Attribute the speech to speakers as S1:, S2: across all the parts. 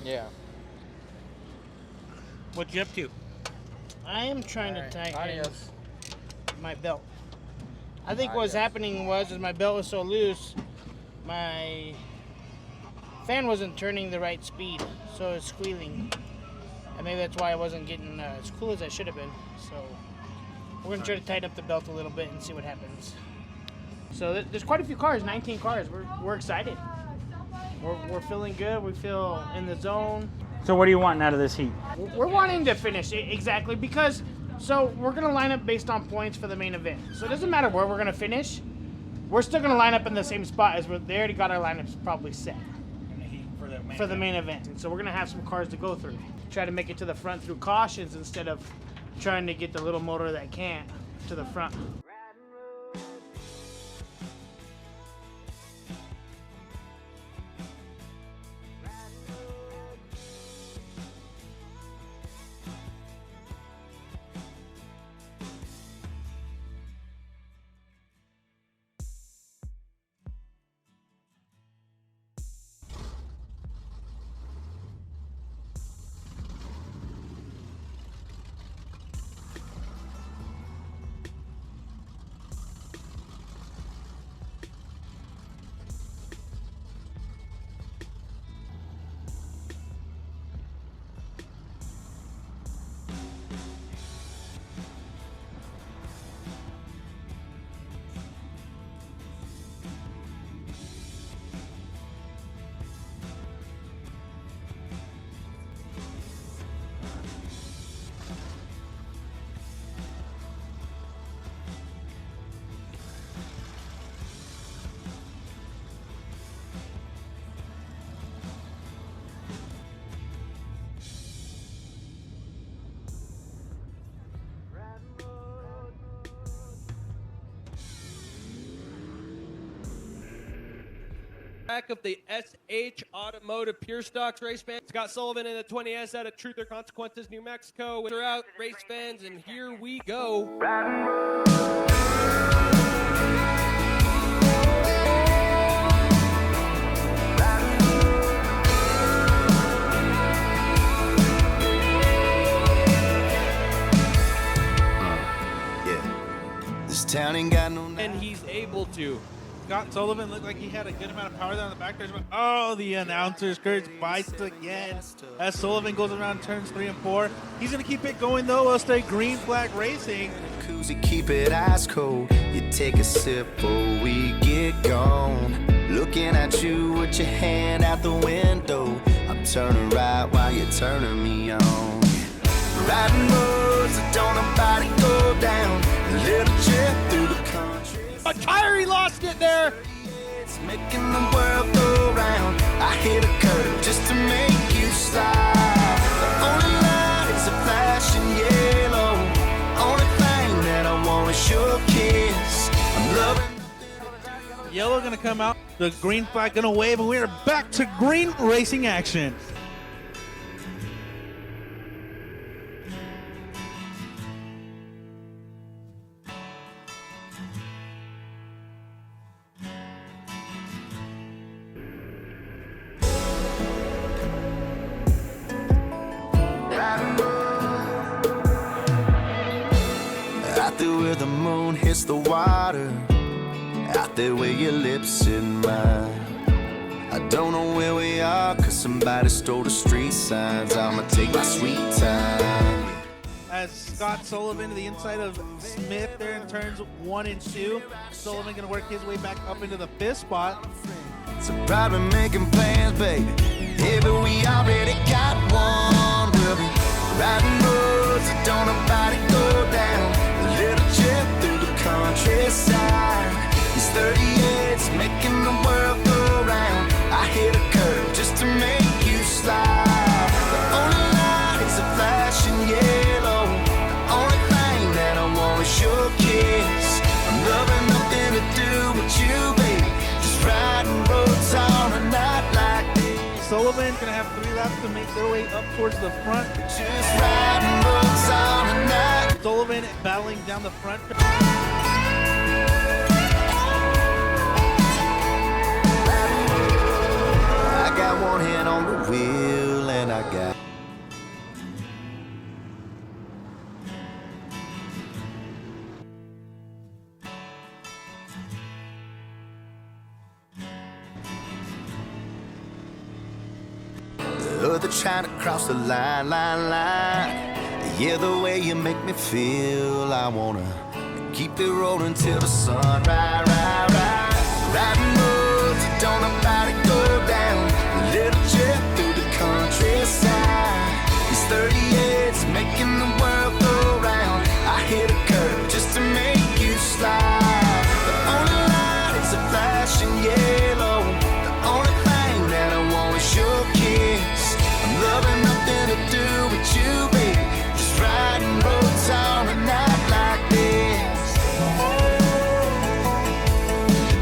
S1: Yeah.
S2: What you up to?
S3: I am trying to tighten
S1: Adios.
S3: my belt. I think what's happening was my belt was so loose, my fan wasn't turning the right speed, so it's squealing. And maybe that's why I wasn't getting as cool as I should have been. So we're gonna try to tighten up the belt a little bit and see what happens. So there's quite a few cars, 19 cars. We're excited. We're feeling good. We feel in the zone.
S2: So what are you wanting out of this heat?
S3: We're wanting to finish it, exactly, because so we're gonna line up based on points for the main event. So it doesn't matter where we're gonna finish. We're still gonna line up in the same spot as they already got our lineups probably set for the main event. And so we're gonna have some cars to go through. Try to make it to the front through cautions instead of trying to get the little motor that can't to the front.
S4: Back of the SH Automotive Pure Stocks race van. Scott Sullivan in the 20S out of Truth or Consequences, New Mexico. We're out, race fans, and here we go.
S5: This town ain't got no.
S4: And he's able to.
S2: Scott Sullivan looked like he had a good amount of power there on the back. Oh, the announcer's curse bites again. As Sullivan goes around turns 3 and 4. He's going to keep it going, though. We'll stay green flag racing.
S5: Koozie, keep it ice cold. You take a sip or we get gone. Looking at you with your hand out the window. I'm turning right while you're turning me on. Riding roads that don't nobody go down. A little trip through the country.
S4: A tire, he lost it there.
S5: It's making the world go round. I hit a curve just to make you slide. The only light is a flashing yellow. Only thing that I want is your kiss. I'm loving.
S2: Yellow going to come out. The green flag going to wave, and we are back to green racing action.
S5: Out there where the moon hits the water, out there where your lips in mine. I don't know where we are, cause somebody stole the street signs. I'ma take my sweet time.
S2: As Scott Sullivan to the inside of Smith there in turns 1 and 2. Sullivan gonna work his way back up into the 5th spot.
S5: So proud we're making plans, baby. Yeah, but we already got one. We'll be riding roads that don't nobody go down. A little trip through the countryside. These 38's making the world go round. I hit a curve just to make you slide. The only light is a flashing yellow. The only thing that I want is your kiss. I'm loving nothing to do with you, baby. Just riding roads on a night like this.
S2: Sullivan gonna have 3 laps to make their way up towards the front.
S5: Just riding roads on a night.
S2: Sullivan battling down the front.
S5: I got one hand on the wheel I got. The other trying to cross the line. Yeah, the way you make me feel, I wanna keep it rolling till the sun rise. Riding roads that don't nobody go down. A little trip through the countryside. These 38's making the world go round. I hit a curve just to make you slide. The only light is a flashing yellow. The only thing that I want is your kiss. I'm loving nothing to do with you, baby. Just riding roads on a night like this.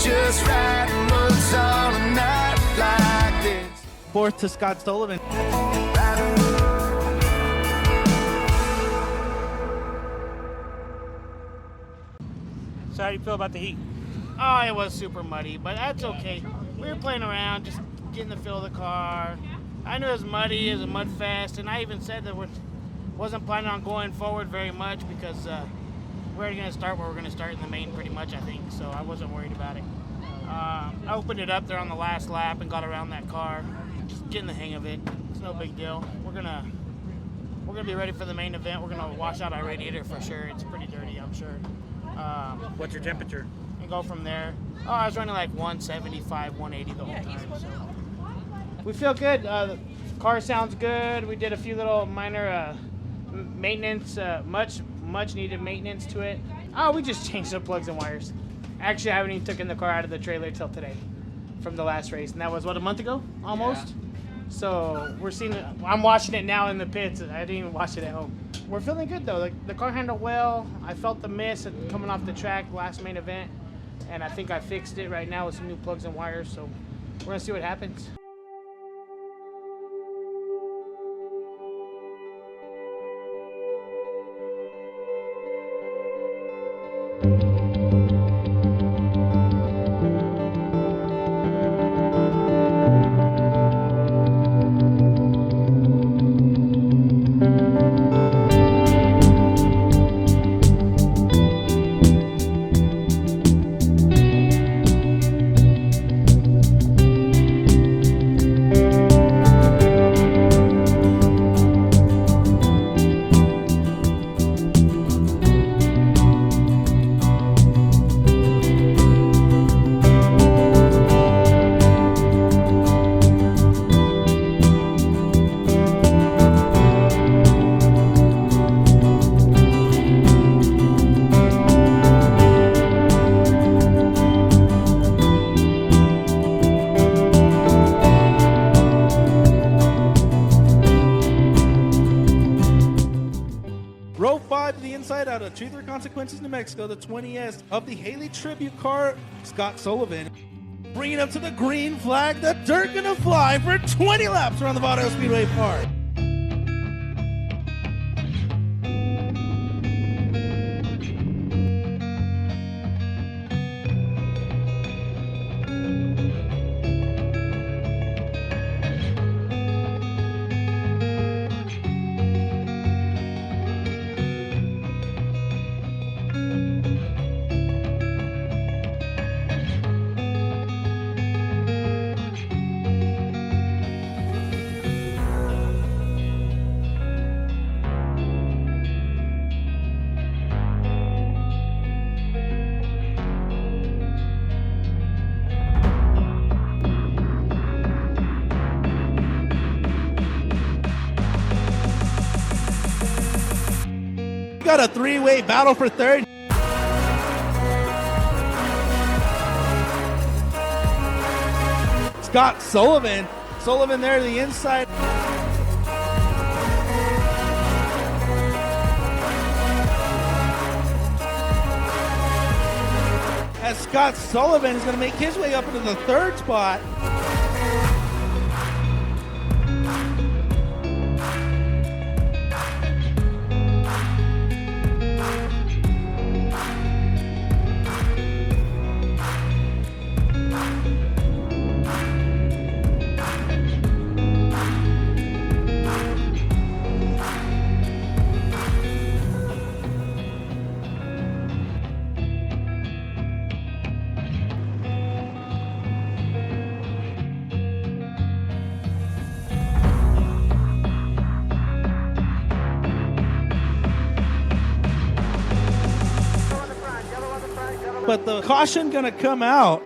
S5: Just riding roads on a night like this.
S2: Fourth to Scott Sullivan.
S1: So how do you feel about the heat?
S3: Oh, it was super muddy, but that's okay. We were playing around, just getting the feel of the car. I knew it was muddy, it was a mud fest, and I even said that wasn't planning on going forward very much because we're already going to start where we're going to start in the main pretty much, I think, so I wasn't worried about it. I opened it up there on the last lap and got around that car, just getting the hang of it. It's no big deal. We're gonna be ready for the main event. We're gonna wash out our radiator for sure. It's pretty dirty, I'm sure.
S1: What's your temperature?
S3: And go from there. Oh, I was running like 175, 180 the whole time. So we feel good. The car sounds good. We did a few little minor maintenance, much needed maintenance to it. Oh, we just changed the plugs and wires. Actually, I haven't even taken the car out of the trailer till today from the last race. And that was, what, a month ago? Almost? Yeah. So we're seeing it. I'm watching it now in the pits. I didn't even watch it at home. We're feeling good, though. The car handled well. I felt the miss coming off the track last main event. And I think I fixed it right now with some new plugs and wires. So we're going to see what happens.
S2: Out of Truth or Consequences, New Mexico, the 20S of the Haley Tribute car, Scott Sullivan. Bringing up to the green flag, the dirt gonna fly for 20 laps around the Vado Speedway Park. Got a three-way battle for third. Scott Sullivan. Sullivan there to the inside. As Scott Sullivan is going to make his way up into the third spot. but the caution going to come out.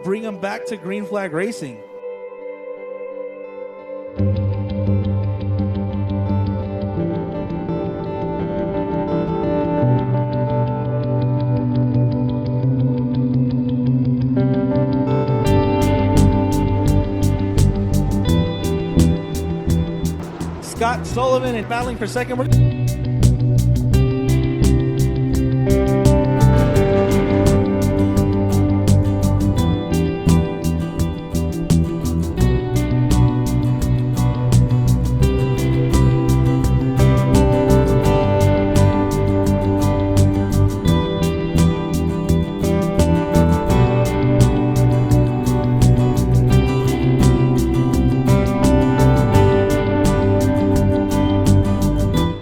S2: Bring him back to green flag racing. Scott Sullivan and battling for second.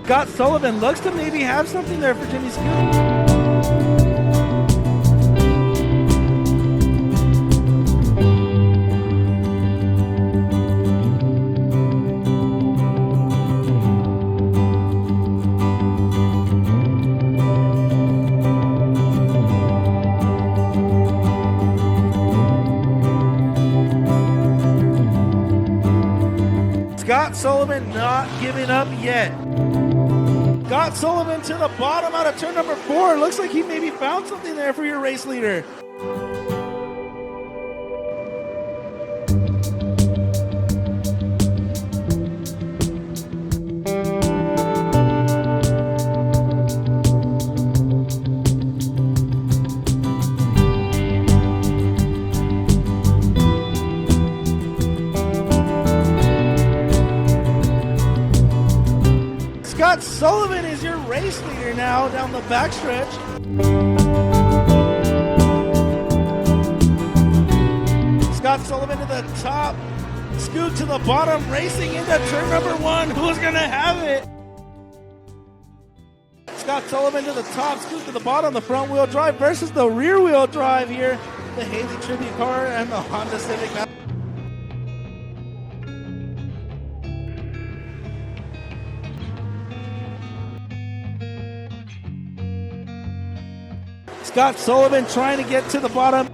S2: Scott Sullivan looks to maybe have something there for Jimmy Scoot. Scott Sullivan not giving up yet. Scott Sullivan to the bottom out of turn number 4. Looks like he maybe found something there for your race leader. Scott Sullivan is your race leader now down the backstretch. Scott Sullivan to the top, Scoot to the bottom, racing into turn number 1. Who's going to have it? Scott Sullivan to the top, Scoot to the bottom, the front wheel drive versus the rear wheel drive here. The Haley Tribute car and the Honda Civic. Scott Sullivan trying to get to the bottom.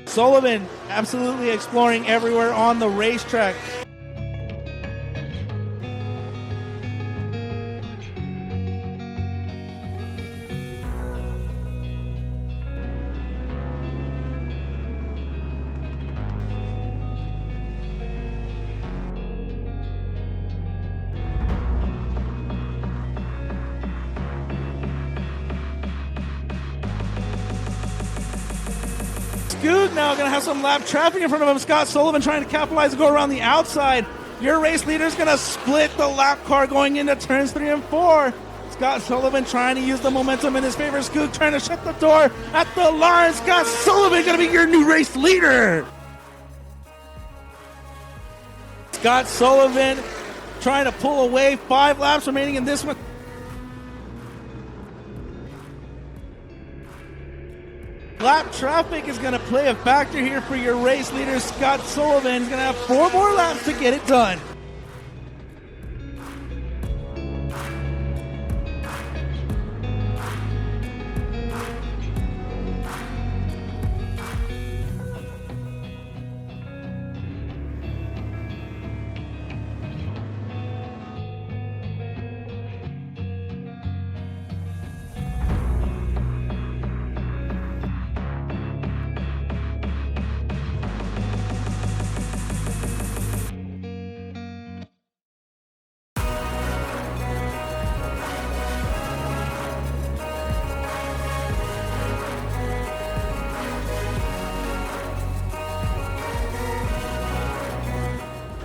S2: Sullivan absolutely exploring everywhere on the racetrack. Scoot now going to have some lap traffic in front of him. Scott Sullivan trying to capitalize and go around the outside. Your race leader is going to split the lap car going into turns 3 and 4. Scott Sullivan trying to use the momentum in his favor. Scoot trying to shut the door at the line. Scott Sullivan going to be your new race leader. Scott Sullivan trying to pull away. 5 laps remaining in this one. Lap traffic is going to play a factor here for your race leader. Scott Sullivan is going to have 4 more laps to get it done.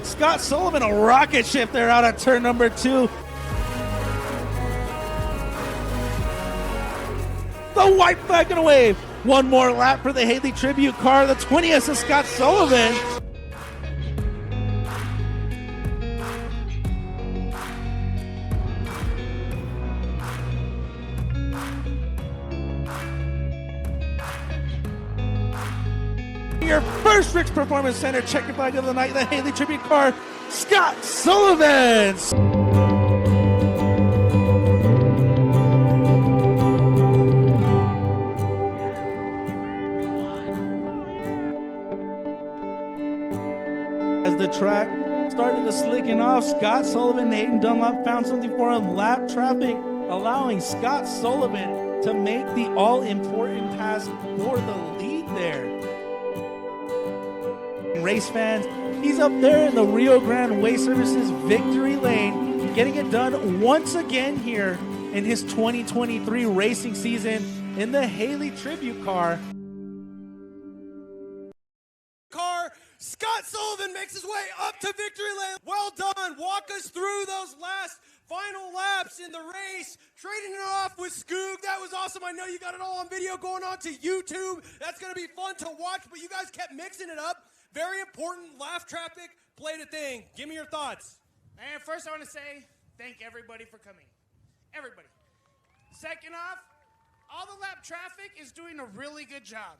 S2: Scott Sullivan, a rocket ship there out at turn number 2. The white flag gonna wave. 1 more lap for the Haley Tribute car. The 20th of Scott Sullivan. Your first Rick's Performance Center checker flag of the night, the Haley Tribute car Scott Sullivan. As the track started to slicken off, Scott Sullivan, Hayden Dunlop found something for him. Lap traffic allowing Scott Sullivan to make the all-important pass for the lead there. Race fans, he's up there in the Rio Grande Way Services victory lane, getting it done once again here in his 2023 racing season in the Haley Tribute car.
S4: Scott Sullivan makes his way up to victory lane. Well done. Walk us through those last final laps in the race. Trading it off with Scoog. That was awesome. I know you got it all on video going on to YouTube. That's going to be fun to watch, but you guys kept mixing it up. Very important. Lap traffic played a thing. Give me your thoughts.
S3: And first I want to say thank everybody for coming. Everybody. Second off, all the lap traffic is doing a really good job.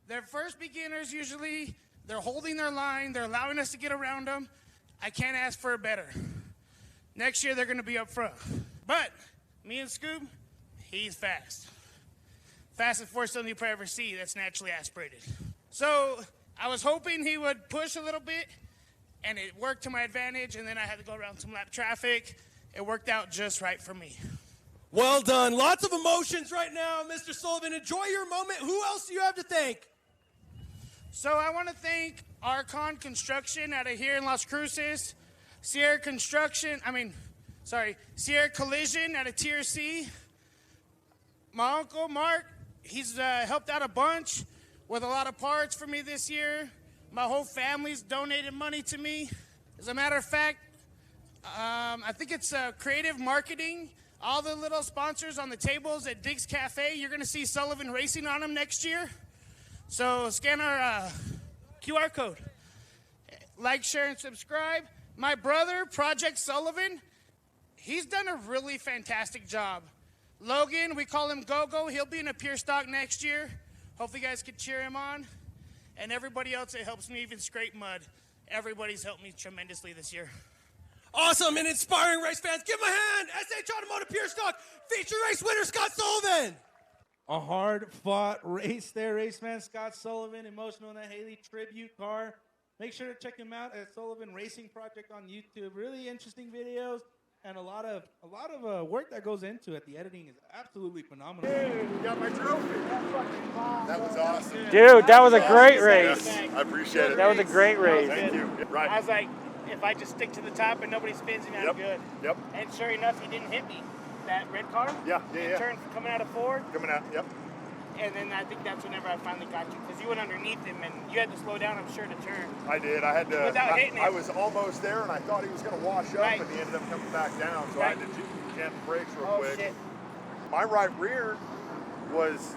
S3: They're first beginners usually. They're holding their line. They're allowing us to get around them. I can't ask for a better. Next year, they're going to be up front. But me and Scoob, he's fast. Fastest 4-cylinder you probably ever see that's naturally aspirated. So I was hoping he would push a little bit, and it worked to my advantage, and then I had to go around some lap traffic. It worked out just right for me.
S4: Well done. Lots of emotions right now, Mr. Sullivan. Enjoy your moment. Who else do you have to thank?
S3: So I want to thank Arcos Construction out of here in Las Cruces, Sierra Collision out of Tier C. My uncle Mark, he's helped out a bunch with a lot of parts for me this year. My whole family's donated money to me. As a matter of fact, I think it's creative marketing. All the little sponsors on the tables at Diggs Cafe, you're going to see Sullivan Racing on them next year. So scan our QR code. Like, share, and subscribe. My brother, Project Sullivan, he's done a really fantastic job. Logan, we call him Gogo. He'll be in a pure stock next year. Hopefully you guys can cheer him on. And everybody else that helps me even scrape mud. Everybody's helped me tremendously this year.
S4: Awesome and inspiring race fans. Give him a hand. SH Automotive Pure Stock feature race winner Scott Sullivan.
S2: A hard-fought race there, raceman Scott Sullivan, emotional in that Haley Tribute car. Make sure to check him out at Sullivan Racing Project on YouTube. Really interesting videos and a lot of work that goes into it. The editing is absolutely phenomenal.
S6: Dude, you got my trophy. That was awesome.
S1: Dude, that was a great race.
S6: Yes, I appreciate it.
S1: That was a great race.
S6: Thank you. Right.
S3: I was like, if I just stick to the top and nobody spins me, I'm good.
S6: Yep.
S3: And sure enough, he didn't hit me. That red car?
S6: Yeah.
S3: Turn coming out of forward.
S6: Coming out, yep.
S3: And then I think that's whenever I finally got you, because you went underneath him and you had to slow down, I'm sure, to turn.
S6: I did. I had to.
S3: Without hitting him.
S6: I was almost there, and I thought he was going to wash up,
S3: Right.
S6: and he ended up coming back down. So
S3: Right.
S6: I had to jam the brakes real
S3: Oh,
S6: quick.
S3: shit.
S6: My right rear was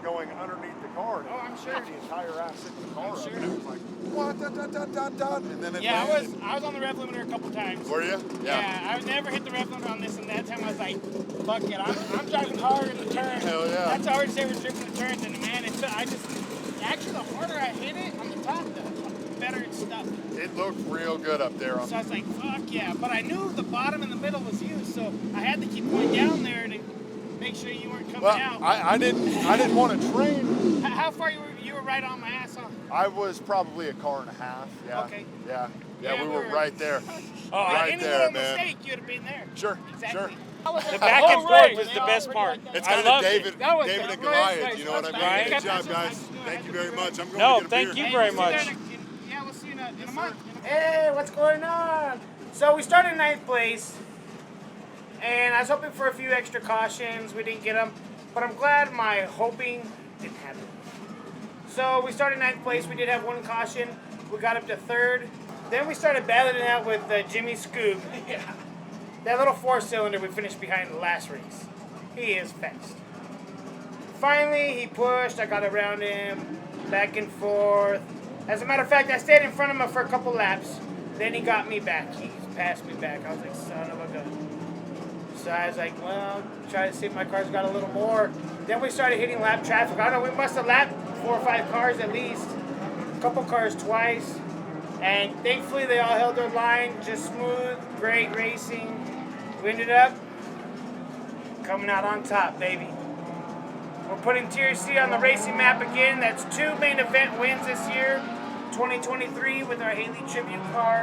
S6: going underneath the car.
S3: Oh, I'm sure.
S6: The entire ass hit the car.
S3: I'm sure.
S6: And it was like, what? And then it
S3: Yeah,
S6: landed.
S3: I was on the rev limiter a couple times.
S6: Were you?
S3: Yeah, I've never hit the rev limiter on this, and that time I was like, fuck it, I'm driving hard in the turn.
S6: Hell yeah.
S3: That's how hard they were dripping the turns, and man, actually the harder I hit it on the top, the better it stuck.
S6: It looked real good up there.
S3: So I was like, fuck yeah, but I knew the bottom and the middle was you, so I had to keep going down there to make sure you weren't coming out.
S6: I didn't want to train.
S3: How far you were right on my ass, huh?
S6: I was probably a car and a half. Yeah.
S3: Okay.
S6: Yeah,
S3: Yeah,
S6: we were right there.
S3: Any
S6: there,
S3: little
S6: man.
S3: mistake, you'd have been there.
S6: Sure,
S3: Exactly.
S6: sure.
S1: The back and forth was the best part.
S6: It's
S1: I
S6: kind
S1: loved
S6: of
S1: it.
S6: David
S3: That was
S6: and
S3: a great
S6: Goliath.
S3: race.
S6: You know what I mean?
S1: Right.
S6: Good job, guys. Thank you very much. I'm going
S1: No,
S6: to get a
S1: thank
S6: beer.
S1: you very much.
S3: Yeah, we'll see you in a month. Hey, what's going on? So we started in 9th place, and I was hoping for a few extra cautions. We didn't get them, but I'm glad my hoping didn't happen. So we started 9th place. We did have one caution. We got up to 3rd. Then we started battling it out with Jimmy Scoog. That little 4-cylinder we finished behind the last race. He is fast. Finally, he pushed. I got around him, back and forth. As a matter of fact, I stayed in front of him for a couple laps. Then he got me back. He passed me back. I was like, son of a gun. So I was like, well, try to see if my car's got a little more. Then we started hitting lap traffic. I don't know, we must have lapped 4 or 5 cars at least. A couple cars twice. And thankfully they all held their line, just smooth, great racing. We ended up coming out on top, baby. We're putting TRC on the racing map again. That's 2 main event wins this year, 2023 with our Haley tribute car.